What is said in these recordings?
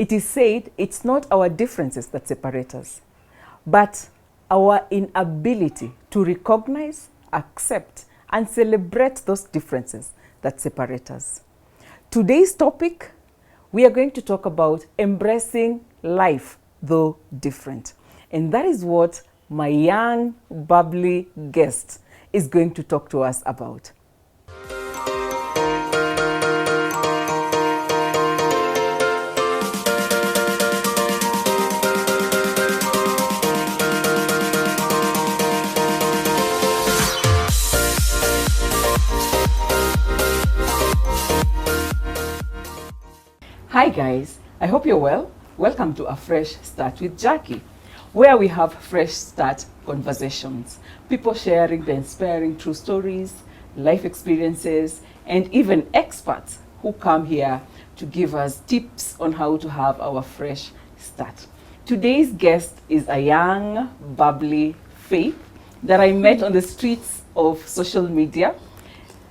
It is said it's not our differences that separate us, but our inability to recognize, accept, and celebrate those differences that separate us. Today's topic, we are going to talk about embracing life, though different. And that is what my young, bubbly guest is going to talk to us about. Hi guys, I hope you're well. Welcome to A Fresh Start with Jackie, where we have fresh start conversations, people sharing the inspiring true stories, life experiences, and even experts who come here to give us tips on how to have our fresh start. Today's guest is a young, bubbly Faith that I met on the streets of social media,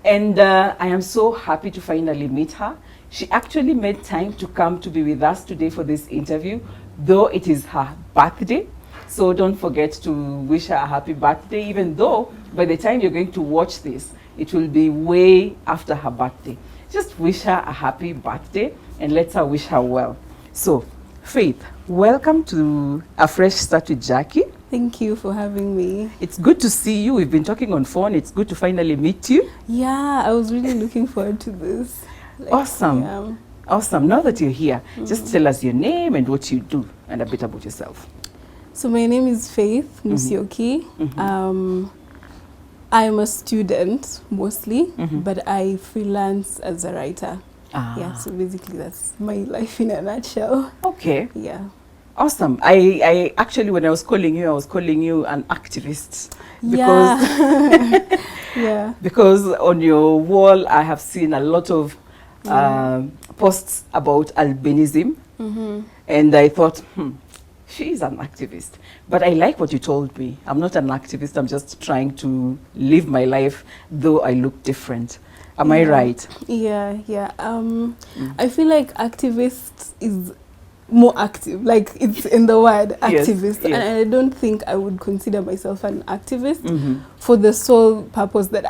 and I am so happy to finally meet her. She actually made time to come to be with us today for this interview, though it is her birthday. So don't forget to wish her a happy birthday, even though by the time you're going to watch this, it will be way after her birthday. Just wish her a happy birthday and let her wish her well. So, Faith, welcome to A Fresh Start with Jackie. Thank you for having me. It's good to see you. We've been talking on phone. It's good to finally meet you. Yeah, I was really looking forward to this. Awesome. Yeah. Awesome. Now that you're here, just tell us your name and what you do and a bit about yourself. So my name is Faith Musyoki. I'm a student mostly, but I freelance as a writer. Yeah, so basically that's my life in a nutshell. Okay. Yeah. Awesome. I actually, when I was calling you an activist. Because Yeah. Yeah. because on your wall, I have seen a lot of posts about albinism. And I thought, she is an activist. But I like what you told me. I'm not an activist. I'm just trying to live my life, though I look different. Am I right? Yeah, yeah. I feel like activist is more active, like it's in the word activist. Yes. And I don't think I would consider myself an activist for the sole purpose that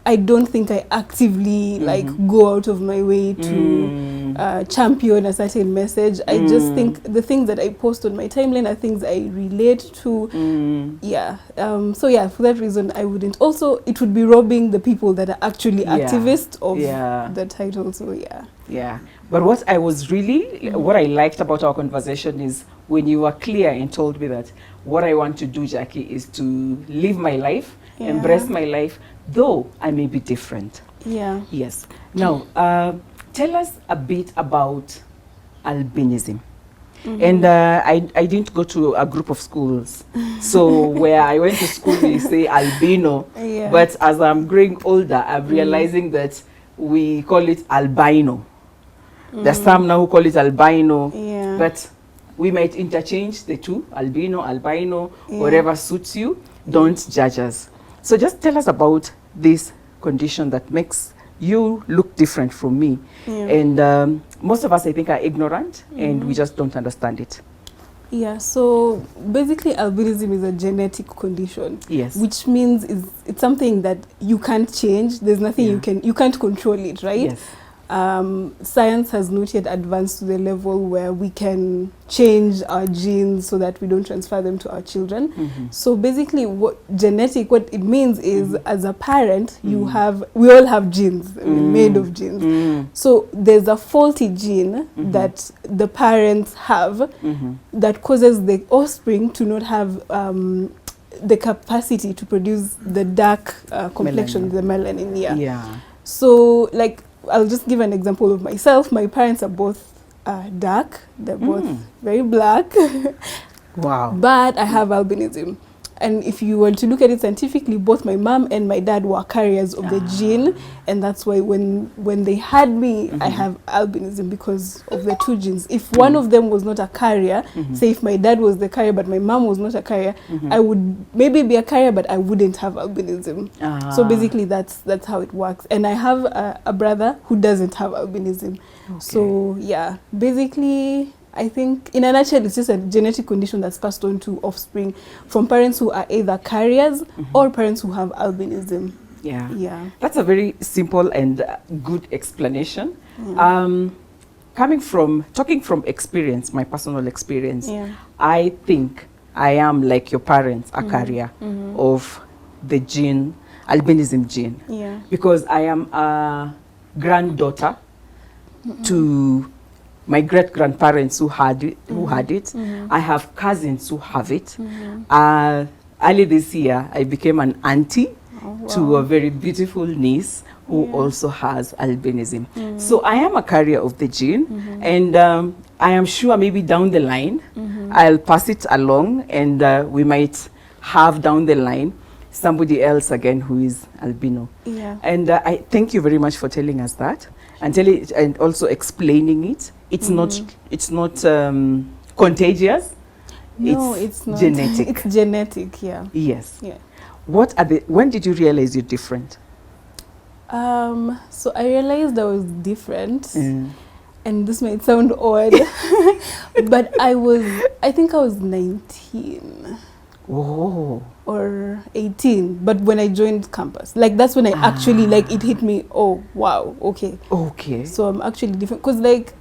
I don't think I actively like go out of my way to champion a certain message. I just think the things that I post on my timeline are things I relate to. Yeah. So yeah, for that reason, I wouldn't. Also, it would be robbing the people that are actually activists of the title. So yeah. Yeah. But what I was really, what I liked about our conversation is when you were clear and told me that what I want to do, Jackie, is to live my life, embrace my life, though I may be different. Yeah. Yes. Now, tell us a bit about albinism. And I didn't go to a group of schools. So where I went to school, they say albino. Yeah. But as I'm growing older, I'm realizing that we call it albino. There's some now who call it albino. Yeah. But we might interchange the two, albino, whatever suits you. Don't judge us. So just tell us about this condition that makes you look different from me. And most of us, I think, are ignorant and we just don't understand it. Yeah, so basically albinism is a genetic condition. Yes. Which means it's something that you can't change. There's nothing you can't control it, right? Yes. Science has not yet advanced to the level where we can change our genes so that we don't transfer them to our children. So basically what it means is as a parent, we all have genes, made of genes. So there's a faulty gene that the parents have that causes the offspring to not have the capacity to produce the dark complexion, the melanin. Yeah. So like, I'll just give an example of myself. My parents are both dark. They're both very black. Wow. But I have albinism. And if you were to look at it scientifically, both my mom and my dad were carriers of the gene. And that's why when they had me, I have albinism because of the two genes. If one of them was not a carrier, say if my dad was the carrier but my mom was not a carrier, I would maybe be a carrier but I wouldn't have albinism. So basically that's how it works. And I have a brother who doesn't have albinism. So yeah, basically I think in a nutshell, it's just a genetic condition that's passed on to offspring from parents who are either carriers or parents who have albinism. Yeah. That's a very simple and good explanation. Talking from experience, my personal experience, I think I am like your parents, a carrier of the gene, albinism gene. Because I am a granddaughter to my great-grandparents who had it. I have cousins who have it. Early this year, I became an auntie to a very beautiful niece who also has albinism. So I am a carrier of the gene, and I am sure maybe down the line, I'll pass it along, and we might have down the line somebody else again who is albino. And I thank you very much for telling us that, and also explaining it. It's not contagious. No, it's not. Genetic. It's genetic, yeah. Yes. Yeah. When did you realize you're different? So I realized I was different, and this might sound odd, but I think I was 19. Oh. Or 18, but when I joined campus, like that's when I actually, like, it hit me, oh wow, okay, so I'm actually different, because like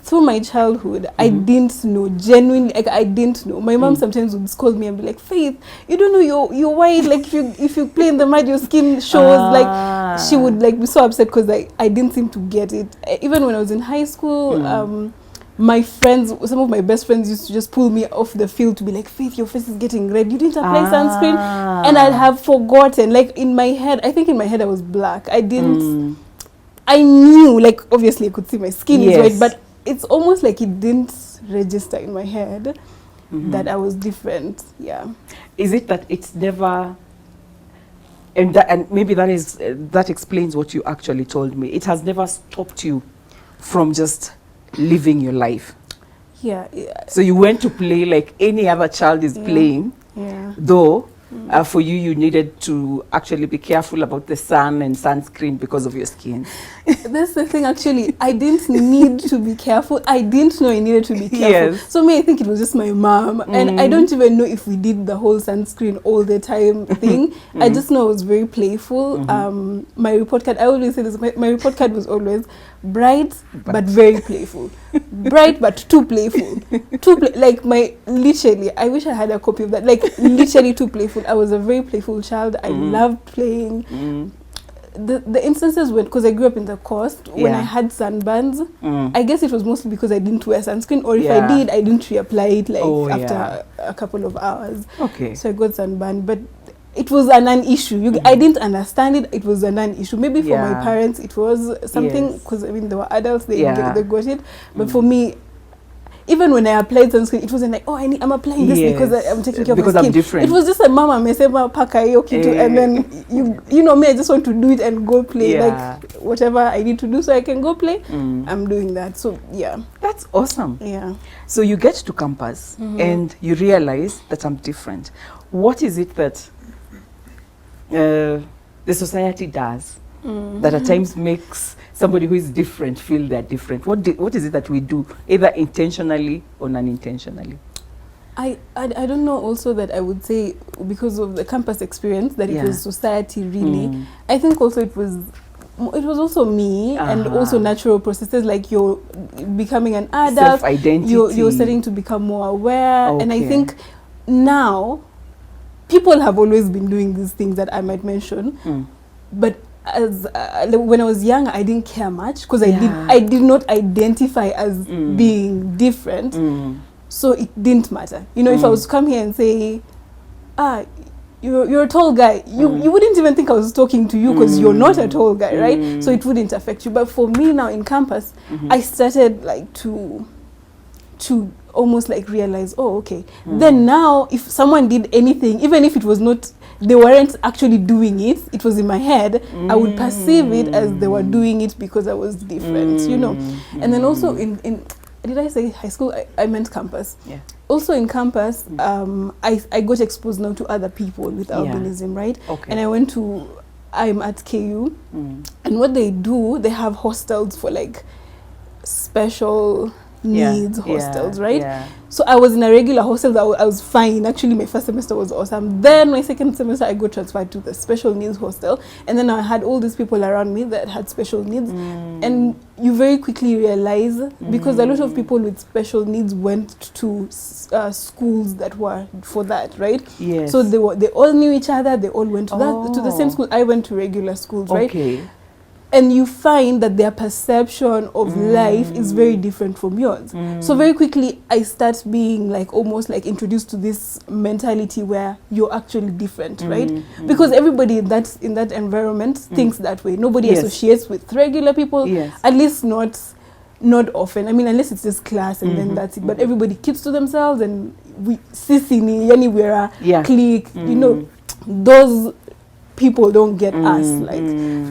through my childhood I didn't know, genuinely, like I didn't know. My mom sometimes would scold me and be like, Faith, you don't know you're white, like if you play in the mud your skin shows. Like she would like be so upset because I didn't seem to get it. Even when I was in high school, my friends, some of my best friends used to just pull me off the field to be like, Faith, your face is getting red, you didn't apply sunscreen. And I'd have forgotten, like in my head, I think in my head I was black. I knew, like obviously I could see my skin is white, but it's almost like it didn't register in my head that I was different. Is it that it's never, and maybe that explains what you actually told me, it has never stopped you from just living your life? So you went to play like any other child is playing, though for you needed to actually be careful about the sun and sunscreen because of your skin. That's the thing, actually. I didn't need to be careful. I didn't know I needed to be careful. So me, I think it was just my mom. And I don't even know if we did the whole sunscreen all the time thing. I just know it was very playful. My report card, I always say this, my report card was always bright but very playful. Bright but too playful. Like literally, I wish I had a copy of that. Like literally too playful. I was a very playful child. I loved playing. The instances when, because I grew up in the coast, when I had sunburns, I guess it was mostly because I didn't wear sunscreen, or if I did, I didn't reapply it like after a couple of hours. So I got sunburned, but it was a non-issue. I didn't understand it. It was a non-issue. Maybe for my parents it was something, because I mean they were adults, they got it. But for me, even when I applied sunscreen, it wasn't like, oh, I'm applying this because I'm taking care of my skin. I'm different. It was just a mama mesema paka hiyo kitu, and then you know me, I just want to do it and go play, like whatever I need to do so I can go play. I'm doing that. So that's awesome. So you get to campus and you realize that I'm different. What is it that the society does that at times makes somebody who is different feel they're different? What is it that we do, either intentionally or unintentionally? I don't know. Also, that I would say because of the campus experience, that it was society really. I think also it was also me, and also natural processes, like you're becoming an adult, self-identity. You're starting to become more aware, and I think now people have always been doing these things that I might mention, but as when I was young, I didn't care much because I did not identify as being different, so it didn't matter. You know, if I was to come here and say, you're a tall guy, you wouldn't even think I was talking to you because you're not a tall guy, right? So it wouldn't affect you. But for me now in campus, I started like to almost like realize, oh, okay. Then now, if someone did anything, even if it was not, they weren't actually doing it, it was in my head, I would perceive it as they were doing it because I was different, you know. And then also in did I say high school? I meant campus. Also in campus, I got exposed now to other people with albinism, right? And I'm at KU, and what they do, they have hostels for like special needs hostels, right? Yeah. So I was in a regular hostel. I was fine. Actually, my first semester was awesome. Then my second semester, I got transferred to the special needs hostel. And then I had all these people around me that had special needs. And you very quickly realize, because a lot of people with special needs went to schools that were for that, right? Yes. So they all knew each other. They all went to to the same school. I went to regular schools, right? Okay. And you find that their perception of life is very different from yours. So very quickly, I start being like almost like introduced to this mentality where you're actually different, right? Because everybody in that environment thinks that way. Nobody associates with regular people, at least not often. I mean, unless it's just class and then that's it. But everybody keeps to themselves, and we sisi ni yani we're a clique. You know, those people don't get us, like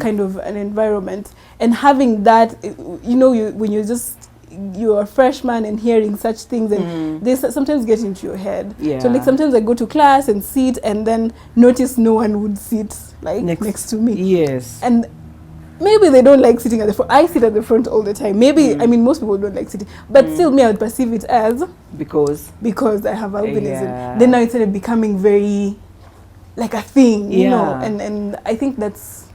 kind of an environment. And having that, you know, when you're a freshman and hearing such things, and they sometimes get into your head. So like sometimes I go to class and sit and then notice no one would sit like next to me. Yes. And maybe they don't like sitting at the front. I sit at the front all the time. Maybe, I mean, most people don't like sitting. But still, me, I would perceive it as because I have albinism. Then now it started becoming very like a thing, you know, and I think that's,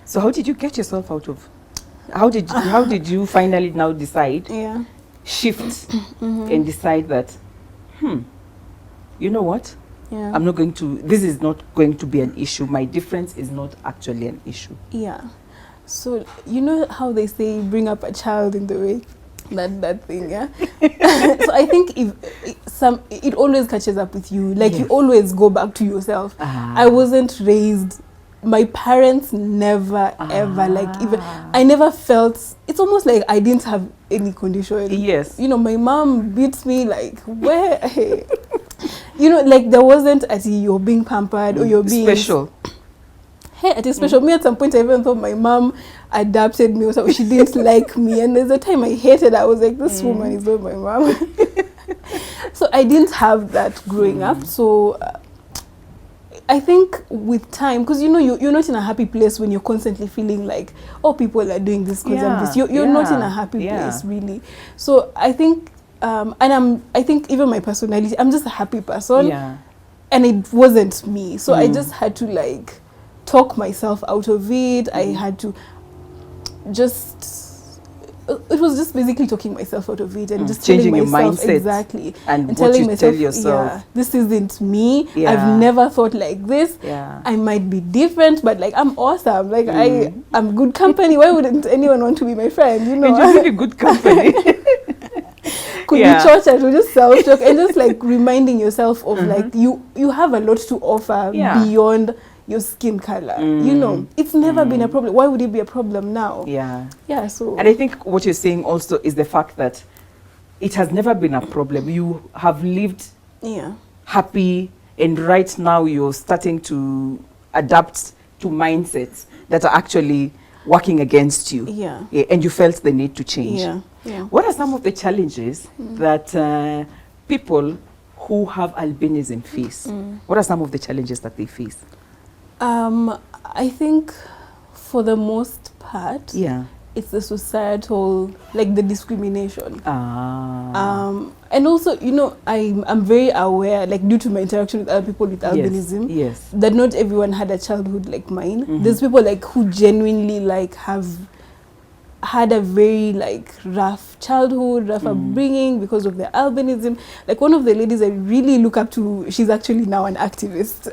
So how did you get yourself out of, how did you finally now decide, shift and decide that, you know what, I'm not going to, this is not going to be an issue. My difference is not actually an issue. So you know how they say bring up a child in the way, that thing, so I think if it always catches up with you, like you always go back to yourself. I wasn't raised, my parents never ever, like, even I never felt, it's almost like I didn't have any condition. You know, my mom beats me like where you know, like there wasn't as you're being pampered or you're being special. Hey, it is special. Me at some point I even thought my mom adopted me or something. She didn't like me, and there's a time I hated her. I was like, this woman is not my mom. So I didn't have that growing up. So I think with time, because you know you're not in a happy place when you're constantly feeling like, oh, people are doing this because I'm this. You're not in a happy place really. So I think I think even my personality, I'm just a happy person, and it wasn't me. So I just had to like talk myself out of it. I had to just, it was just basically talking myself out of it and just changing telling myself, your mindset exactly, and telling what you tell yourself, this isn't me. I've never thought like this. I might be different, but like I'm awesome. Like I'm good company. Why wouldn't anyone want to be my friend? You know, and you're really good company. Could be tortured to just self-talk and just like reminding yourself of like you have a lot to offer beyond your skin color. You know, it's never been a problem. Why would it be a problem now? So, and I think what you're saying also is the fact that it has never been a problem. You have lived happy, and right now you're starting to adapt to mindsets that are actually working against you. And you felt the need to change. What are some of the challenges that people who have albinism face? What are some of the challenges that they face? I think for the most part, it's the societal, like the discrimination. And also, you know, I'm very aware, like due to my interaction with other people with albinism, that not everyone had a childhood like mine. There's people like who genuinely like have had a very like rough childhood, rough upbringing because of their albinism. Like one of the ladies I really look up to, she's actually now an activist.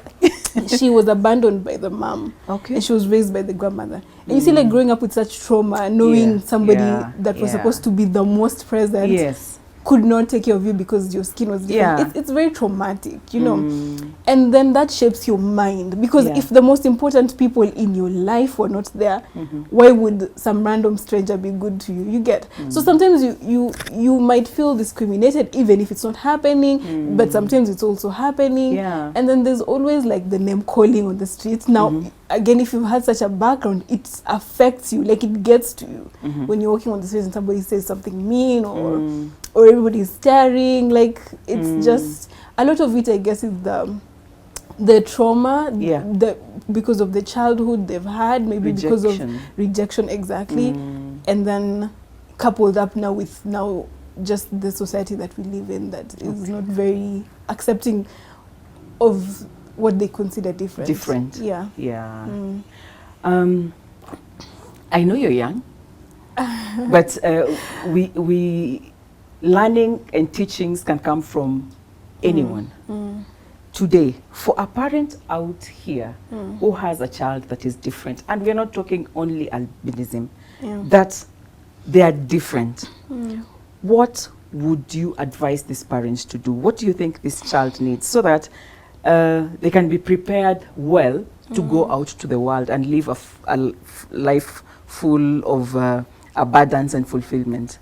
She was abandoned by the mom, and she was raised by the grandmother. And you see, like growing up with such trauma, knowing somebody that was supposed to be the most present could not take care of you because your skin was different. It's very traumatic, you know. And then that shapes your mind, because if the most important people in your life were not there, why would some random stranger be good to you? You get so sometimes you might feel discriminated even if it's not happening, but sometimes it's also happening. And then there's always like the name calling on the streets. Now again, if you've had such a background, it affects you, like it gets to you when you're walking on the streets and somebody says something mean, or everybody's staring. Like it's just a lot of it, I guess, is the trauma, because of the childhood they've had, maybe because of rejection, exactly. And then coupled up now with just the society that we live in that is not very accepting of what they consider different. Yeah. I know you're young, but we learning and teachings can come from anyone. Today, for a parent out here who has a child that is different, and we're not talking only albinism, that they are different, what would you advise these parents to do? What do you think this child needs so that they can be prepared well to go out to the world and live a life full of abundance and fulfillment?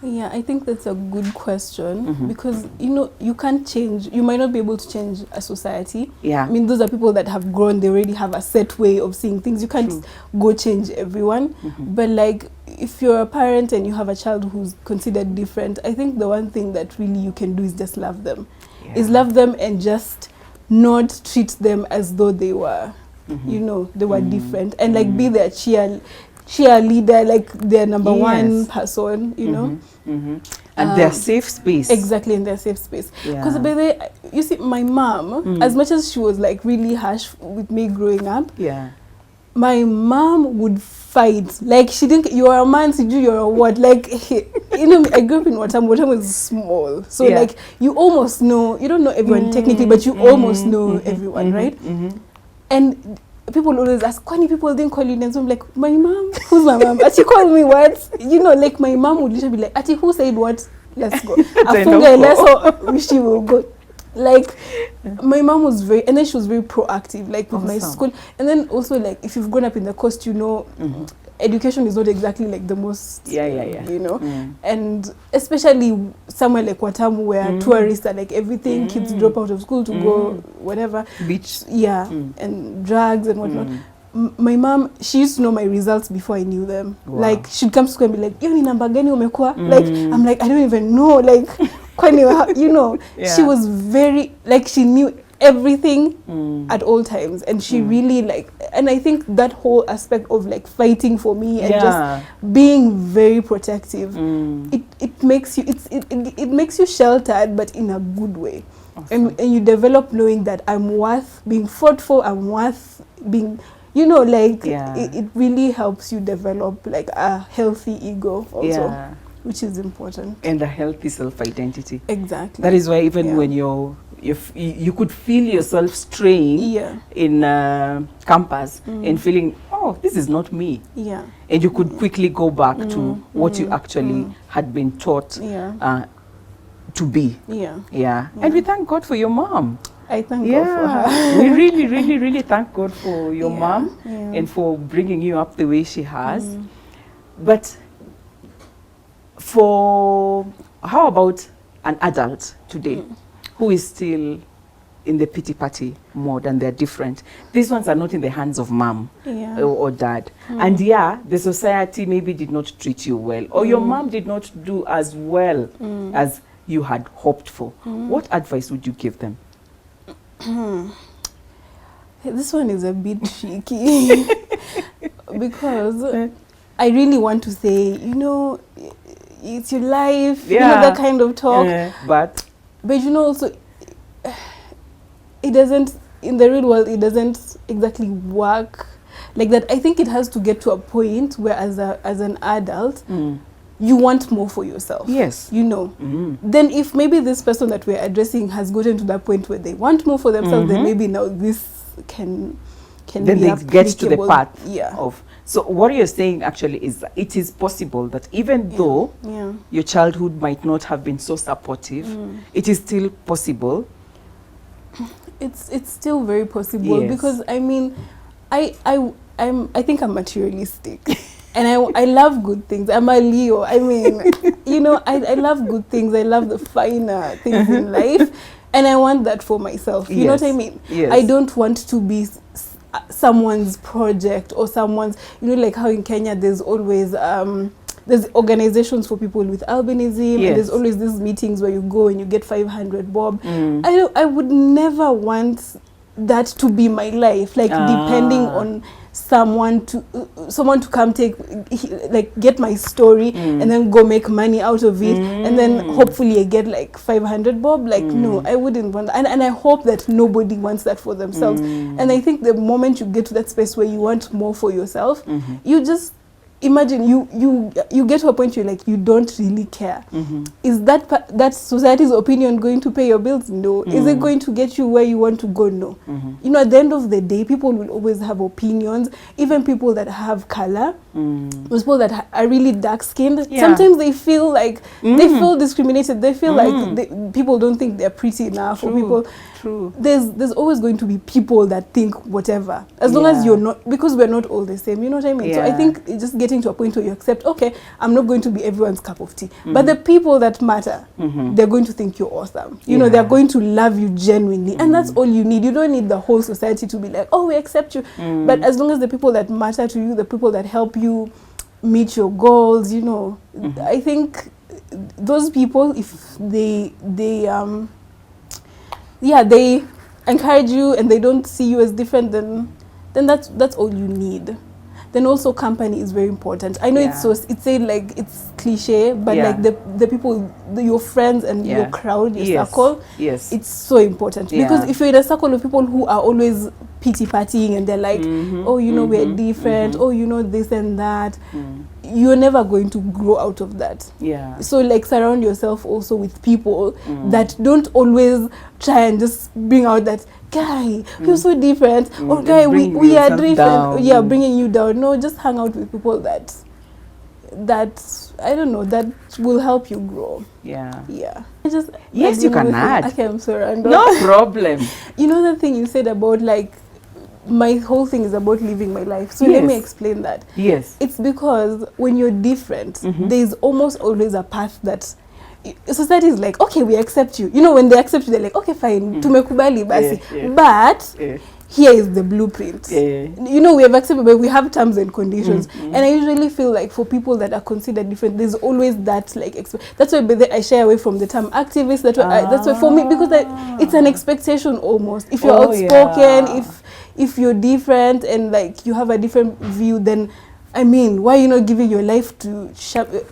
Yeah, I think that's a good question because, you can't change, you might not be able to change a society. Yeah. I mean, those are people that have grown, they already have a set way of seeing things. You can't go change everyone. But like, if you're a parent and you have a child who's considered different, I think the one thing that really you can do is just love them. Is love them and just not treat them as though they were, they were different. And like be their cheerleader, like their number one person, and their safe space. Exactly, in their safe space. Because by the way, you see, my mom, as much as she was like really harsh with me growing up, my mom would fight. Like, she didn't, you're a man, you're a what? Like, I grew up in Watamu is small. So like, you almost know, you don't know everyone technically, but you almost know everyone, right? And people always ask, Kwani people didn't call you names? I'm like, my mom? Who's my mom? Ati call me what? Like my mom would literally be like, Ati, who said what? Let's go. Afunga leso, she will go. Like, my mom was very, and then she was very proactive, like with my school. And then also like, if you've grown up in the coast, education is not exactly like the most, and especially somewhere like Watamu where tourists are like everything, kids drop out of school to go whatever. Beach. And drugs and whatnot. My mom, she used to know my results before I knew them. Like, she'd come to school and be like, "Yoni namba gani umekuwa?" Like, I'm like, I don't even know. Like, she was very, like, she knew everything at all times, and she really like, and I think that whole aspect of like fighting for me and just being very protective, it makes you, it makes you sheltered, but in a good way. And you develop knowing that I'm worth being fought for, I'm worth being, it really helps you develop like a healthy ego also, which is important. And a healthy self-identity. Exactly. That is why even when you could feel yourself straying in campus and feeling, oh, this is not me. And you could quickly go back to what you actually had been taught to be. And we thank God for your mom. I thank God for her. We really, really, really thank God for your mom and for bringing you up the way she has. But how about an adult today who is still in the pity party mode and they're different? These ones are not in the hands of mom or dad. And the society maybe did not treat you well, or your mom did not do as well as you had hoped for. What advice would you give them? This one is a bit tricky because I really want to say, it's your life, that kind of talk. But also, it doesn't, in the real world, it doesn't exactly work like that. I think it has to get to a point where as an adult, you want more for yourself. Yes. Then if maybe this person that we're addressing has gotten to that point where they want more for themselves, then maybe now this can then they get to the part of. So what you're saying actually is that it is possible that even though your childhood might not have been so supportive, it is still possible. It's still very possible because I mean, I think I'm materialistic. And I love good things. I'm a Leo. I mean, I love good things. I love the finer things in life. And I want that for myself. You know what I mean? Yes. I don't want to be someone's project or someone's, like how in Kenya there's always, there's organizations for people with albinism. And there's always these meetings where you go and you get 500 bob. I would never want that to be my life. Like depending on someone to come get my story and then go make money out of it, and then hopefully I get like 500 bob. Like no, I wouldn't want that. And I hope that nobody wants that for themselves. And I think the moment you get to that space where you want more for yourself, you just imagine you get to a point you're like, you don't really care. Is that society's opinion going to pay your bills? No. Is it going to get you where you want to go? No. You know, at the end of the day, people will always have opinions. Even people that have color, those people that are really dark skinned, sometimes they feel like they feel discriminated. They feel like people don't think they're pretty enough. Or people. True. There's always going to be people that think whatever, as long as you're not, because we're not all the same, you know what I mean? So I think it's just getting to a point where you accept, okay, I'm not going to be everyone's cup of tea, but the people that matter, they're going to think you're awesome. You know, they're going to love you genuinely, and that's all you need. You don't need the whole society to be like, oh, we accept you, but as long as the people that matter to you, the people that help you meet your goals, you know, I think those people, if they encourage you and they don't see you as different, then that's all you need. Then also company is very important. I know it's cliche, but like the people, your friends and your crowd, your circle, it's so important. Because if you're in a circle of people who are always pity partying and they're like, oh, you know, we're different, oh, you know, this and that, you're never going to grow out of that. So like surround yourself also with people that don't always try and just bring out that, guy, you're so different, or guy, we are different, bringing you down. No, just hang out with people that I don't know, that will help you grow. Yes, you can add. Okay, I'm sorry, random. No problem. You know the thing you said about like, my whole thing is about living my life. So let me explain that. It's because when you're different, there's almost always a path that society is like, okay, we accept you. You know, when they accept you, they're like, okay, fine, tumekubali basi. But here is the blueprint. You know, we have accepted, but we have terms and conditions. And I usually feel like for people that are considered different, there's always that like that's why I shy away from the term activist. That's why for me, because it's an expectation almost. If you're outspoken, if you're different and like you have a different view, then I mean, why are you not giving your life to championing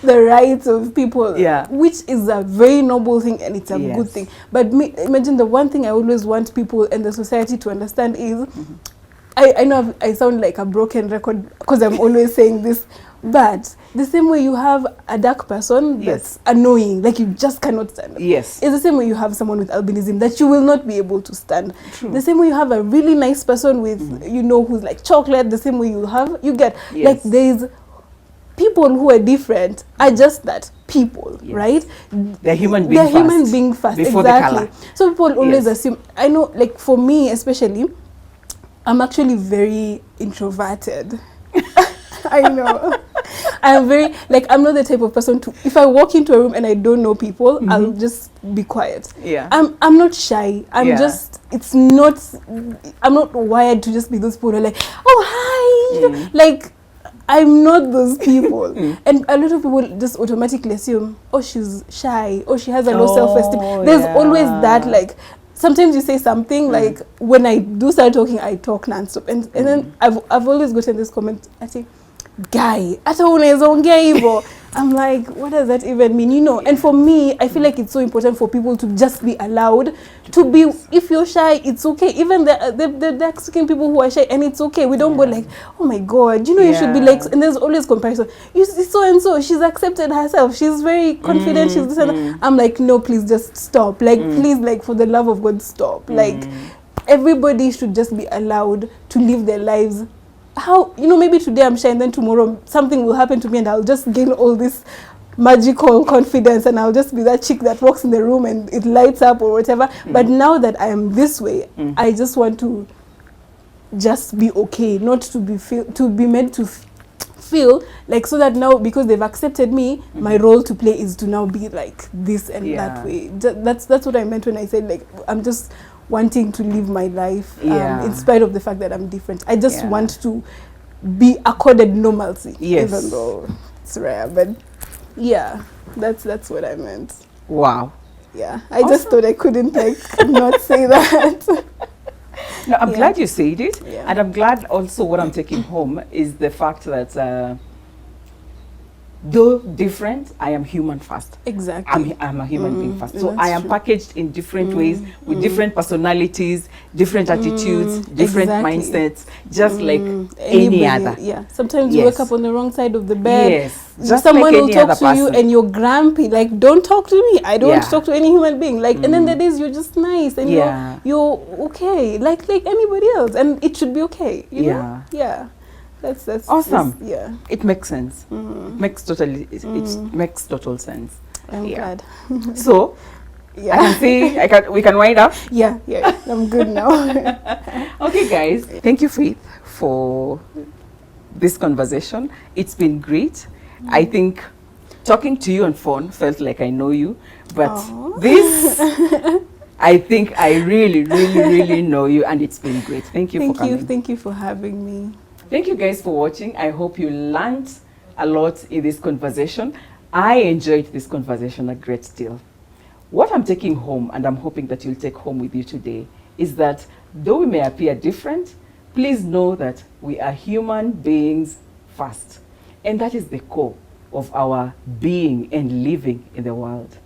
the rights of people, which is a very noble thing and it's a good thing. But imagine the one thing I always want people and the society to understand is, I know I sound like a broken record because I'm always saying this, but the same way you have a dark person that's annoying, like you just cannot stand. It's the same way you have someone with albinism that you will not be able to stand. The same way you have a really nice person with, you know, who's like chocolate, the same way you get, like there's people who are different are just that, people, right? They're human being first. Before exactly. The color. So people always assume, I know, like for me especially, I'm actually very introverted. I know. I'm very, like, I'm not the type of person to, if I walk into a room and I don't know people, I'll just be quiet. I'm not shy. I'm just, I'm not wired to just be those people who are like, oh, hi. Like, I'm not those people. And a lot of people just automatically assume, oh, she's shy, or she has a low self-esteem. There's always that, like, sometimes you say something, like, when I do start talking, I talk nonstop. And then I've always gotten this comment, I say, guy, hata unaweza ongea hivyo. I'm like, what does that even mean? You know, and for me, I feel like it's so important for people to just be allowed to be, if you're shy, it's okay. Even the dark-skinned people who are shy, and it's okay. We don't go like, oh my God, you know, you should be like, and there's always comparison. You see so-and-so, she's accepted herself. She's very confident. She's this and that. I'm like, no, please just stop. Like, please, like, for the love of God, stop. Like, everybody should just be allowed to live their lives. How, you know, maybe today I'm shy and then tomorrow something will happen to me and I'll just gain all this magical confidence and I'll just be that chick that walks in the room and it lights up or whatever. But now that I am this way, I just want to just be okay, not to be made to feel like, so that now because they've accepted me, my role to play is to now be like this and that way. That's what I meant when I said, like, I'm just wanting to live my life in spite of the fact that I'm different. I just want to be accorded normalcy, even though it's rare. But yeah, that's what I meant. Wow. Yeah, I just thought I couldn't like not say that. No, I'm Yeah. glad you said it, Yeah. and I'm glad also what I'm taking home is the fact that though different, I am human first. Exactly. I'm a human being first. Yeah, So that's I am true. packaged in different ways, with different personalities, different attitudes, different exactly. mindsets, just like any Anybody, other. Yeah. Sometimes you Yes. wake up on the wrong side of the bed. Yes, just Someone like will any talk other to you person. and you're grumpy. Like, don't talk to me. I don't Yeah. talk to any human being. Like, and then there is you're just nice and Yeah. you're okay. Like anybody else, and it should be okay. You Yeah. know? Yeah. That's Awesome. yeah. It makes sense. Makes totally. It makes total sense. I'm Yeah. glad. So Yeah. I can see. We can wind up. Yeah. I'm good now. Okay, guys. Thank you, Faith, for this conversation. It's been great. I think talking to you on phone felt like I know you, but Aw. this, I think I really, really, really know you, and it's been great. Thank you for coming. Thank you for having me. Thank you guys for watching. I hope you learned a lot in this conversation. I enjoyed this conversation a great deal. What I'm taking home, and I'm hoping that you'll take home with you today, is that though we may appear different, please know that we are human beings first. And that is the core of our being and living in the world.